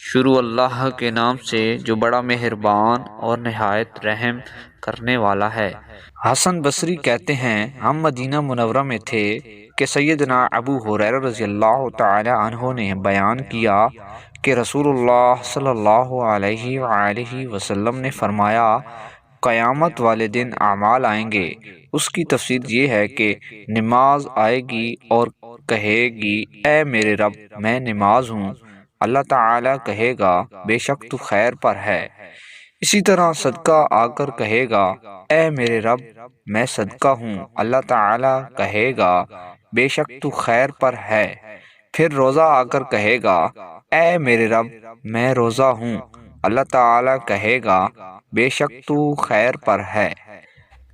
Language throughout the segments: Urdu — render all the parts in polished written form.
شروع اللہ کے نام سے جو بڑا مہربان اور نہایت رحم کرنے والا ہے۔ حسن بصری کہتے ہیں ہم مدینہ منورہ میں تھے کہ سیدنا ابو ہریرہ رضی اللہ تعالی عنہ نے بیان کیا کہ رسول اللہ صلی اللہ علیہ وآلہ وسلم نے فرمایا قیامت والے دن اعمال آئیں گے۔ اس کی تفسیر یہ ہے کہ نماز آئے گی اور کہے گی اے میرے رب میں نماز ہوں، اللہ تعالیٰ کہے گا بے شک تو خیر پر ہے۔ اسی طرح صدقہ آ کر کہے گا اے میرے رب میں صدقہ ہوں، اللہ تعالیٰ کہے گا بے شک تو خیر پر ہے۔ پھر روزہ آ کر کہے گا اے میرے رب میں روزہ ہوں، اللہ تعالیٰ کہے گا بے شک تو خیر پر ہے۔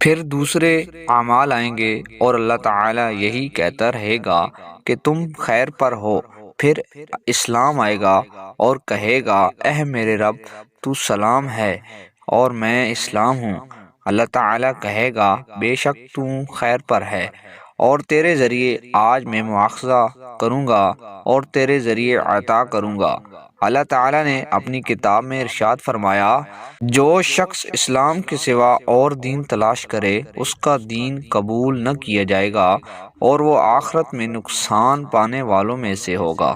پھر دوسرے اعمال آئیں گے اور اللہ تعالیٰ یہی کہتا رہے گا کہ تم خیر پر ہو۔ پھر اسلام آئے گا اور کہے گا اے میرے رب تو سلام ہے اور میں اسلام ہوں، اللہ تعالیٰ کہے گا بے شک تو خیر پر ہے، اور تیرے ذریعے آج میں مواخذہ کروں گا اور تیرے ذریعے عطا کروں گا۔ اللہ تعالیٰ نے اپنی کتاب میں ارشاد فرمایا جو شخص اسلام کے سوا اور دین تلاش کرے اس کا دین قبول نہ کیا جائے گا اور وہ آخرت میں نقصان پانے والوں میں سے ہوگا۔